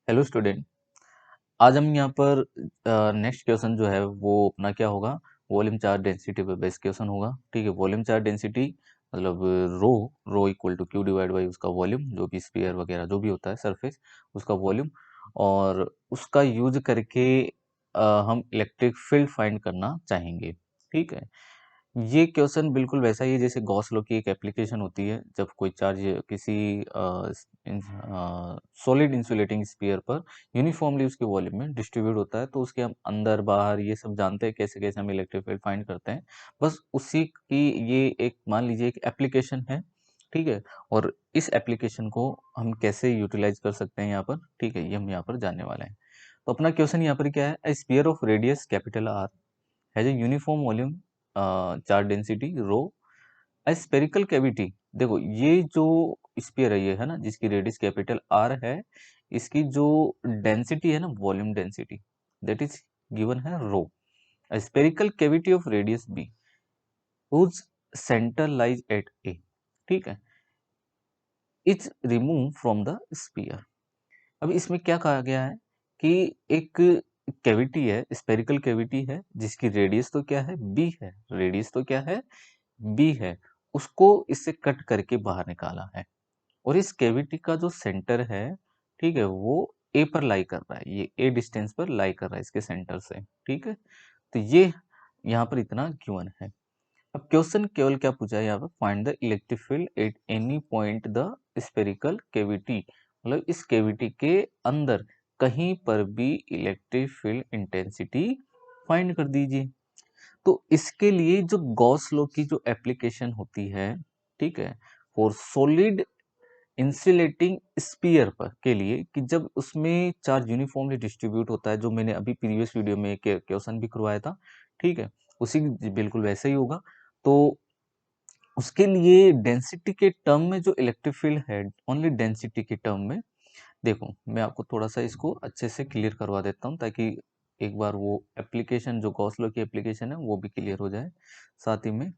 Hello student. आज हम यहाँ पर नेक्स्ट क्वेश्चन जो है वो अपना क्या होगा, वॉल्यूम चार्ज डेंसिटी पे बेस्ड क्वेश्चन होगा। ठीक है, वॉल्यूम चार्ज डेंसिटी मतलब rho rho equal to Q divide by उसका वॉल्यूम, जो भी स्फीयर वगैरह जो भी होता है सरफेस उसका वॉल्यूम, और उसका यूज करके हम इलेक्ट्रिक फील्ड फाइंड करना चाहेंगे। ठीक है, ये क्वेश्चन बिल्कुल वैसा ही है जैसे गॉस लॉ की एक एप्लीकेशन होती है। जब कोई चार्ज किसी सॉलिड इंसुलेटिंग स्फीयर पर यूनिफॉर्मली उसके वॉल्यूम में डिस्ट्रीब्यूट होता है, तो उसके हम अंदर बाहर ये सब जानते हैं कैसे कैसे हम इलेक्ट्रिक फील्ड फाइंड करते हैं। बस उसी की ये एक मान लीजिए एक एप्लीकेशन है। ठीक है, और इस एप्लीकेशन को हम कैसे यूटिलाइज कर सकते हैं यहाँ पर, ठीक है, ये हम यहाँ पर जानने वाले हैं। तो अपना क्वेश्चन यहाँ पर क्या है, ए sphere of radius capital R has a uniform volume charge density rho, a spherical cavity. देखो ये जो स्फीयर है, ये है ना जिसकी रेडियस कैपिटल आर है, इसकी जो डेंसिटी है ना, volume density, that is given है rho. A spherical cavity of radius B whose center lies at A, ठीक है, it's remove from the sphere. अब इसमें क्या कहा गया है कि एक कैविटी है, स्फेरिकल कैविटी है, जिसकी रेडियस तो क्या है, बी है, रेडियस तो क्या है, बी है, उसको इससे कट करके बाहर निकाला है। और इस कैविटी का जो सेंटर है, ठीक है, वो ए पर लाई कर रहा है, ये ए डिस्टेंस पर लाई कर रहा है इसके सेंटर से। ठीक है, तो ये यहाँ पर इतना गिवन है। अब क्वेश्चन केवल क्या पूछा है यहाँ पर, find the electric field at any point the spherical cavity, मतलब इस कैविटी के अंदर कहीं पर भी इलेक्ट्रिक फील्ड इंटेंसिटी फाइंड कर दीजिए। तो इसके लिए जो गॉस लॉ की जो एप्लीकेशन होती है, ठीक है, फॉर सॉलिड इंसुलेटिंग स्पीयर पर के लिए, कि जब उसमें चार्ज यूनिफॉर्मली डिस्ट्रीब्यूट होता है, जो मैंने अभी प्रीवियस वीडियो में क्वेश्चन भी करवाया था, ठीक है, उसी बिल्कुल वैसे ही होगा। तो उसके लिए डेंसिटी के टर्म में जो इलेक्ट्रिक फील्ड है, ओनली डेंसिटी के टर्म में, देखो मैं आपको थोड़ा सा इसको अच्छे से क्लियर करवा देता हूँ, ताकि एक बार वो एप्लीकेशन जो गॉस लॉ की एप्लीकेशन है वो भी क्लियर हो जाए। साथ ही में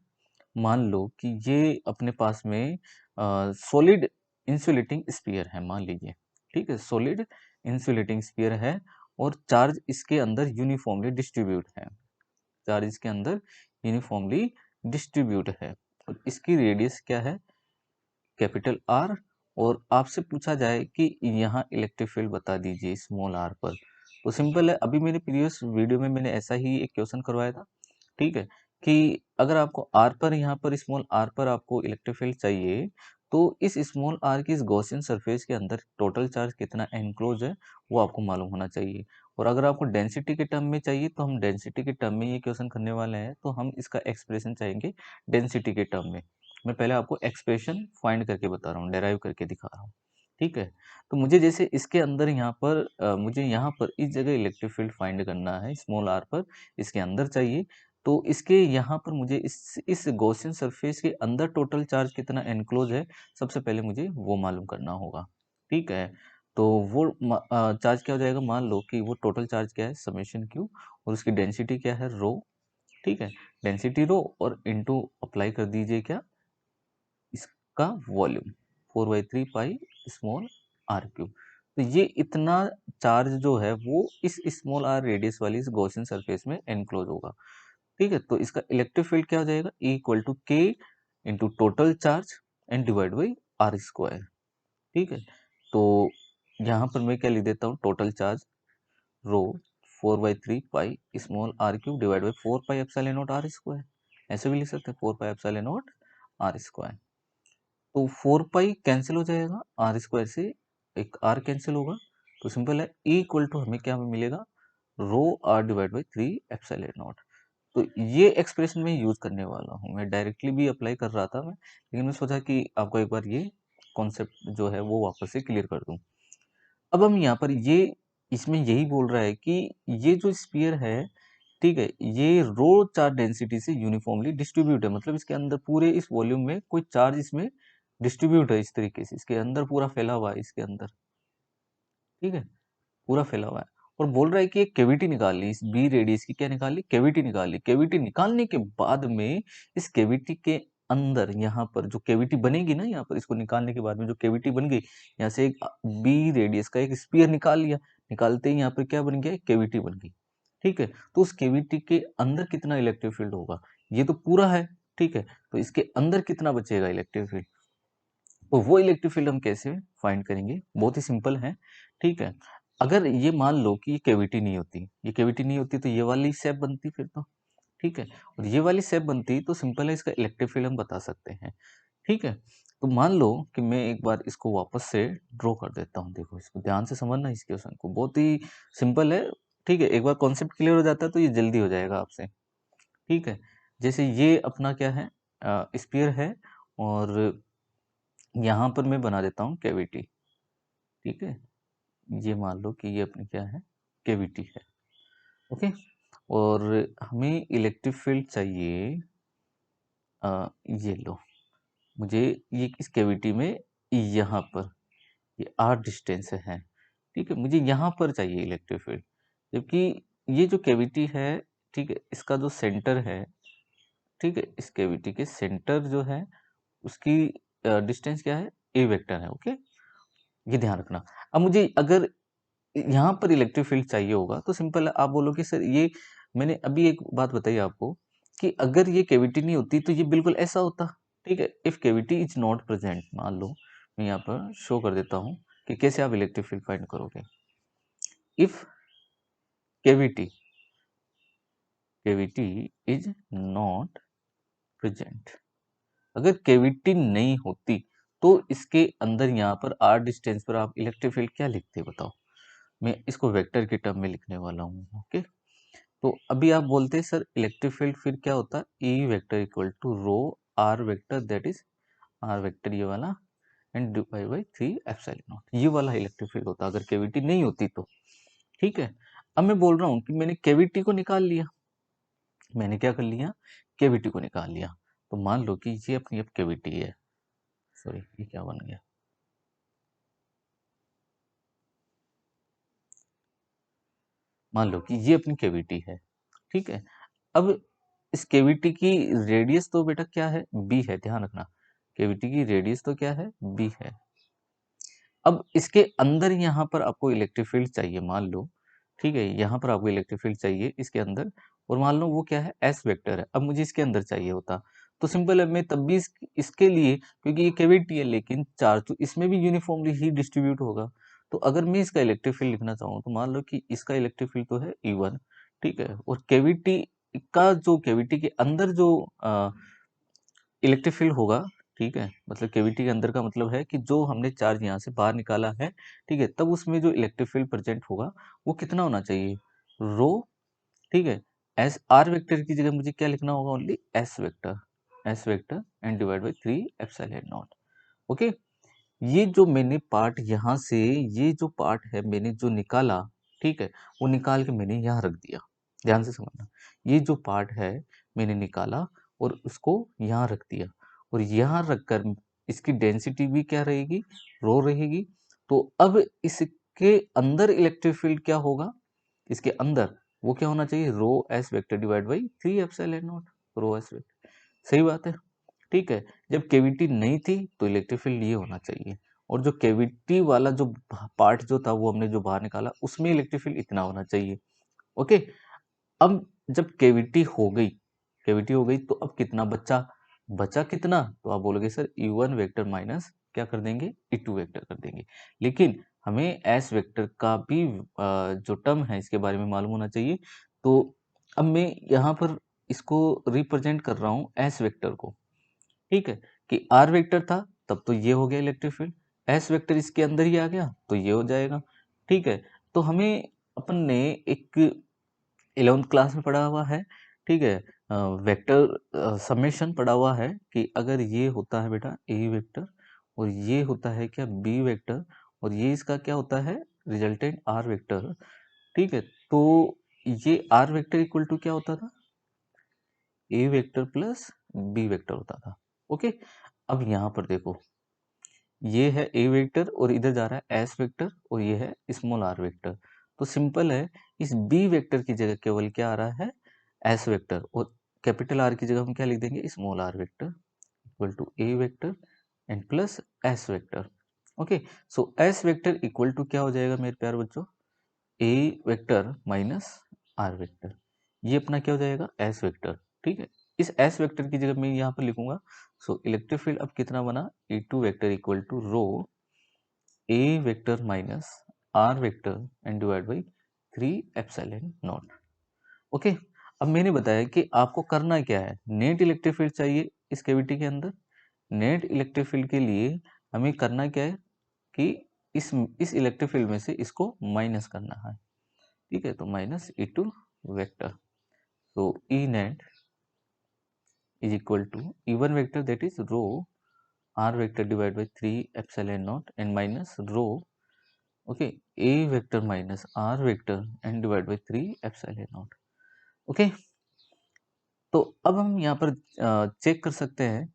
मान लो कि ये अपने पास में सॉलिड इंसुलेटिंग स्फीयर है, मान लीजिए, ठीक है, सॉलिड इंसुलेटिंग स्फीयर है, और चार्ज इसके अंदर यूनिफॉर्मली डिस्ट्रीब्यूट है, चार्ज इसके अंदर यूनिफॉर्मली डिस्ट्रीब्यूट है, और इसकी रेडियस क्या है, कैपिटल आर। और आपसे पूछा जाए कि यहाँ इलेक्ट्रिक फील्ड बता दीजिए स्मॉल आर पर, तो सिंपल है, अभी मेरे प्रीवियस वीडियो में मैंने ऐसा ही एक क्वेश्चन करवाया था। ठीक है, कि अगर आपको आर पर, यहाँ पर स्मॉल आर पर आपको इलेक्ट्रिक फील्ड चाहिए, तो इस स्मॉल आर की इस गॉसियन सरफेस के अंदर टोटल चार्ज कितना एनक्लोज है वो आपको मालूम होना चाहिए। और अगर आपको डेंसिटी के टर्म में चाहिए, तो हम डेंसिटी के टर्म में ये क्वेश्चन करने वाले हैं, तो हम इसका एक्सप्रेशन चाहेंगे डेंसिटी के टर्म में। मैं पहले आपको एक्सप्रेशन फाइंड करके बता रहा हूँ, डेराइव करके दिखा रहा हूँ। ठीक है, तो मुझे जैसे इसके अंदर यहाँ पर मुझे यहाँ पर इस जगह इलेक्ट्रिक फील्ड फाइंड करना है, स्मॉल आर पर इसके अंदर चाहिए, तो इसके यहाँ पर मुझे इस गॉसियन सरफेस के अंदर टोटल चार्ज कितना एनक्लोज है, सबसे पहले मुझे वो मालूम करना होगा। ठीक है, तो वो चार्ज क्या हो जाएगा, मान लो कि वो टोटल चार्ज क्या है, समेशन क्यू, और उसकी डेंसिटी क्या है, रो। ठीक है, डेंसिटी रो, और इनटू अप्लाई कर दीजिए क्या, इसका volume 4/3 pi small r cube. तो ये इतना चार्ज जो है वो इस स्मॉल आर रेडियस वाली इस गॉसियन सरफेस में एनक्लोज होगा। ठीक है, तो इसका इलेक्ट्रिक फील्ड क्या हो जाएगा, E equal to k into total charge and divide by r square. ठीक है, तो यहाँ पर मैं क्या लिख देता हूँ, total charge rho 4/3 pi small r cube divide by 4 pi epsilon nought r square. ऐसे भी लिख सकते हैं 4 pi epsilon nought r square. तो 4 पाई कैंसिल हो जाएगा, आर स्क्वायर से एक आर कैंसिल होगा, तो सिंपल है, E इक्वल टू हमें क्या मिलेगा, rho R divide by 3 epsilon naught. तो ये एक्सप्रेशन मैं यूज करने वाला हूँ, मैं डायरेक्टली भी अप्लाई कर रहा था मैं, लेकिन मैं सोचा कि आपको एक बार ये कॉन्सेप्ट जो है वो वापस से क्लियर कर दूं। अब हम यहाँ पर ये इसमें यही बोल रहा है कि ये जो स्पीयर है, ठीक है, ये रो चार्ज डेंसिटी से यूनिफॉर्मली डिस्ट्रीब्यूट है, मतलब इसके अंदर पूरे इस वॉल्यूम में कोई चार्ज इसमें डिस्ट्रीब्यूट है, इस तरीके से इसके अंदर पूरा फैला हुआ है, इसके अंदर, ठीक है, पूरा फैला हुआ है। और बोल रहा है कि एक कैविटी निकाल ली, इस बी रेडियस की क्या निकाल ली, कैविटी निकाल ली। कैविटी निकालने के बाद में इस कैविटी के अंदर यहाँ पर जो कैविटी बनेगी ना, यहाँ पर इसको निकालने के बाद में जो कैविटी बन गई, यहाँ से एक बी रेडियस का एक स्पीयर निकाल लिया, निकालते ही यहाँ पर क्या बन गया, कैविटी बन गई। ठीक है, तो उस कैविटी के अंदर कितना इलेक्ट्रिक फील्ड होगा, ये तो पूरा है। ठीक है, तो इसके अंदर कितना बचेगा इलेक्ट्रिक फील्ड, तो वो इलेक्ट्रिक फील्ड हम कैसे फाइंड करेंगे, बहुत ही सिंपल है। ठीक है, अगर ये मान लो कि ये कैविटी नहीं होती, ये कैविटी नहीं होती तो ये वाली शेप बनती फिर तो। ठीक है, और ये वाली शेप बनती तो सिंपल है, इसका इलेक्ट्रिक फील्ड हम बता सकते हैं। ठीक है, तो मान लो कि मैं एक बार इसको वापस से ड्रॉ कर देता हूँ। देखो, इसको ध्यान से समझना, इस क्वेश्चन को, बहुत ही सिंपल है। ठीक है, एक बार कॉन्सेप्ट क्लियर हो जाता है तो ये जल्दी हो जाएगा आपसे। ठीक है, जैसे ये अपना क्या है, स्पीयर है, और यहाँ पर मैं बना देता हूँ कैविटी। ठीक है, ये मान लो कि ये अपनी क्या है, कैविटी है। ओके, और हमें इलेक्ट्रिक फील्ड चाहिए, ये लो, मुझे ये इस कैविटी में यहाँ पर ये आर डिस्टेंस है। ठीक है, मुझे यहाँ पर चाहिए इलेक्ट्रिक फील्ड, जबकि ये जो कैविटी है, ठीक है, इसका जो सेंटर है, ठीक है, इस कैविटी के सेंटर जो है उसकी डिस्टेंस क्या है, ए वेक्टर है। ओके, ये ध्यान रखना। अब मुझे अगर यहाँ पर इलेक्ट्रिक फील्ड चाहिए होगा तो सिंपल है, आप बोलोगे सर ये, मैंने अभी एक बात बताई आपको कि अगर ये कैविटी नहीं होती तो ये बिल्कुल ऐसा होता। ठीक है, if cavity is not present, मान लो मैं यहाँ पर शो कर देता हूँ कि कैसे आप इलेक्ट्रिक फील्ड फाइंड करोगे। If cavity cavity is not present, अगर कैविटी नहीं होती तो इसके अंदर यहाँ पर आर डिस्टेंस पर आप इलेक्ट्रिक फील्ड क्या लिखते बताओ। मैं इसको वेक्टर के टर्म में लिखने वाला हूँ। ओके, तो अभी आप बोलते हैं सर इलेक्ट्रिक फील्ड फिर क्या होता है, E vector equal to rho r vector, that is r vector ये वाला, and divide by 3 epsilon nought, ये वाला इलेक्ट्रिक फील्ड होता अगर कैविटी नहीं होती तो। ठीक है, अब मैं बोल रहा हूँ कि मैंने कैविटी को निकाल लिया, मैंने क्या कर लिया, कैविटी को निकाल लिया। तो मान लो कि ये अपनी अब कैविटी है, सॉरी ये क्या बन गया, मान लो कि ये अपनी कैविटी है। ठीक है, अब इस कैविटी की रेडियस तो बेटा क्या है, बी है, ध्यान रखना, कैविटी की रेडियस तो क्या है, बी है। अब इसके अंदर यहाँ पर आपको इलेक्ट्रिक फील्ड चाहिए, मान लो, ठीक है, यहाँ पर आपको इलेक्ट्रिक फील्ड चाहिए इसके अंदर, और मान लो वो क्या है, एस वेक्टर है। अब मुझे इसके अंदर चाहिए होता तो सिंपल है, मैं तब भी इसके लिए, क्योंकि ये कैविटी है लेकिन चार्ज तो इसमें भी यूनिफॉर्मली ही डिस्ट्रीब्यूट होगा, तो अगर मैं इसका इलेक्ट्रिक फील्ड लिखना चाहूँ तो मान लो कि इसका इलेक्ट्रिक फील्ड तो है E1। ठीक है, और कैविटी का जो कैविटी के अंदर जो इलेक्ट्रिक फील्ड होगा, ठीक है, मतलब कैविटी के अंदर का मतलब है कि जो हमने चार्ज यहाँ से बाहर निकाला है, ठीक है, तब उसमें जो इलेक्ट्रिक फील्ड प्रेजेंट होगा वो कितना होना चाहिए, रो, ठीक है, एस आर वेक्टर की जगह मुझे क्या लिखना होगा, only S vector and divide by 3 epsilon naught. Okay, ये जो मैंने पार्ट यहाँ से, ये जो पार्ट है मैंने जो निकाला, ठीक है, वो निकाल के मैंने यहाँ रख दिया, ध्यान से समझना, ये जो पार्ट है मैंने निकाला और उसको यहाँ रख दिया, और यहाँ रखकर इसकी डेंसिटी भी क्या रहेगी, रो रहेगी। तो अब इसके अंदर इलेक्ट्रिक फील्ड क्या होगा, इसके अंदर वो क्या होना चाहिए, rho S vector divide by 3 epsilon naught, rho S vector, सही बात है। ठीक है, जब कैविटी नहीं थी तो इलेक्ट्रिक फील्ड ये होना चाहिए, और जो कैविटी वाला जो पार्ट जो था वो हमने जो बाहर निकाला उसमें इलेक्ट्रिक फील्ड इतना होना चाहिए। ओके, अब जब कैविटी हो गई तो अब कितना बचा, बचा कितना, तो आप बोलोगे सर E1 वेक्टर माइनस क्या कर देंगे, E2 वेक्टर कर देंगे, लेकिन हमें एस वेक्टर का भी जो टर्म है इसके बारे में मालूम होना चाहिए। तो अब मैं यहाँ पर इसको रिप्रेजेंट कर रहा हूँ एस वेक्टर को, ठीक है, कि आर वेक्टर था तब तो ये हो गया इलेक्ट्रिक फील्ड, एस वेक्टर इसके अंदर ही आ गया तो ये हो जाएगा। ठीक है, तो हमें अपन ने एक 11th क्लास में पढ़ा हुआ है, ठीक है, वेक्टर समेशन पढ़ा हुआ है कि अगर ये होता है बेटा ए वेक्टर, और ये होता है क्या, बी वेक्टर, और ये इसका क्या होता है, रिजल्टेंट आर वेक्टर। ठीक है, तो ये आर वेक्टर इक्वल टू क्या होता था, ए वेक्टर प्लस बी वेक्टर होता था। ओके, अब यहाँ पर देखो, ये है ए वेक्टर और इधर जा रहा है एस वेक्टर, और ये है स्मॉल आर वेक्टर। तो सिंपल है, इस बी वेक्टर की जगह केवल क्या आ रहा है, एस वेक्टर, और कैपिटल आर की जगह हम क्या लिख देंगे, small r vector equal to a vector and plus s vector. Okay, so s vector equal to क्या हो जाएगा मेरे प्यारे बच्चों, a vector minus are vector. ये अपना क्या हो जाएगा, एस वेक्टर। ठीक है, इस एस वेक्टर की जगह मैं यहाँ पर लिखूंगा, सो इलेक्ट्रिक फील्ड अब कितना बना, E two vector equal to rho A vector minus are vector and divide by 3 epsilon naught. Okay, अब मैंने बताया कि आपको करना क्या है, नेट इलेक्ट्रिक फील्ड चाहिए इस कैविटी के अंदर। नेट इलेक्ट्रिक फील्ड के लिए हमें करना क्या है कि इस इलेक्ट्रिक फील्ड में से इसको माइनस करना है। ठीक है, तो minus E two vector, so E net is equal to E1 vector, that is rho R vector divided by 3 epsilon naught and minus rho, okay, A vector minus R vector and divided by 3 epsilon naught। okay, तो अब हम यहाँ पर check कर सकते हैं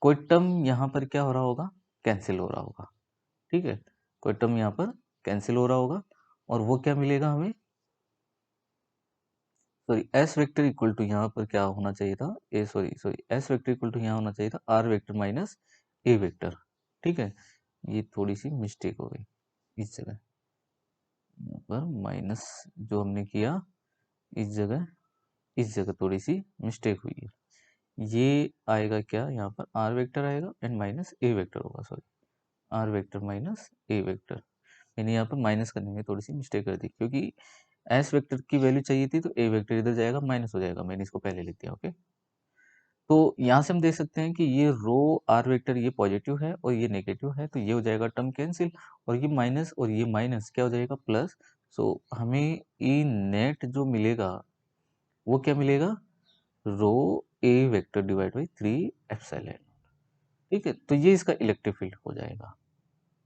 कोई term यहाँ पर क्या हो रहा होगा, कैंसिल हो रहा होगा। ठीक है, कोई टर्म यहाँ पर कैंसिल हो रहा होगा और वो क्या मिलेगा हमें, sorry S vector equal to यहाँ पर क्या होना चाहिए था, A sorry sorry S vector equal to यहाँ होना चाहिए था आर वेक्टर माइनस ए वेक्टर। ठीक है, ये थोड़ी सी मिस्टेक हो गई इस जगह, यहाँ पर माइनस जो हमने किया इस जगह थोड़ी सी मिस्टेक हुई है। ये आएगा क्या, यहाँ पर आर वेक्टर आएगा एंड माइनस ए वेक्टर होगा, सॉरी आर वेक्टर माइनस ए वेक्टर। मैंने यहाँ पर माइनस करने में थोड़ी सी मिस्टेक कर दी, क्योंकि एस वेक्टर की वैल्यू चाहिए थी तो ए वेक्टर इधर जाएगा माइनस हो जाएगा, मैंने इसको पहले लिख दिया। ओके, तो यहाँ से हम देख सकते हैं कि ये रो आर वेक्टर ये पॉजिटिव है और ये नेगेटिव है, तो ये हो जाएगा टर्म कैंसिल, और ये माइनस क्या हो जाएगा, प्लस। सो हमें ई नेट जो मिलेगा वो क्या मिलेगा, रो A vector divide by 3 epsilon. ठीक है, तो ये इसका इलेक्ट्रिक फील्ड हो जाएगा।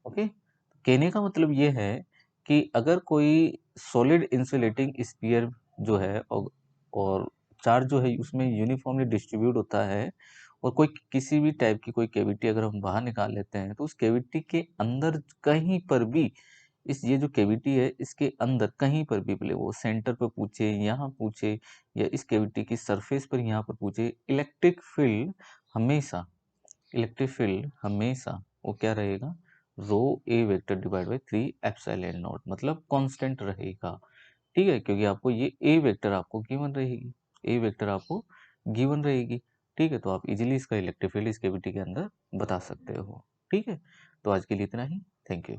ओके, कहने का मतलब ये है कि अगर कोई सॉलिड इंसुलेटिंग स्फीयर जो है और चार्ज जो है उसमें यूनिफॉर्मली डिस्ट्रीब्यूट होता है, और कोई किसी भी टाइप की कोई कैविटी अगर हम बाहर निकाल लेते हैं तो उस कैविटी के अंदर कहीं पर भी, इस ये जो कैविटी है इसके अंदर कहीं पर भी, भले वो सेंटर पर पूछे, यहाँ पूछे, या इस कैविटी की सरफेस पर यहाँ पर पूछे, इलेक्ट्रिक फील्ड हमेशा वो क्या रहेगा, rho A vector divide by 3 epsilon naught, मतलब कांस्टेंट रहेगा। ठीक है, क्योंकि आपको ये ए वेक्टर आपको गिवन रहेगी, ए वेक्टर आपको गिवन रहेगी। ठीक है, तो आप इजीली इसका इलेक्ट्रिक फील्ड इस कैविटी के अंदर बता सकते हो। ठीक है, तो आज के लिए इतना ही, थैंक यू।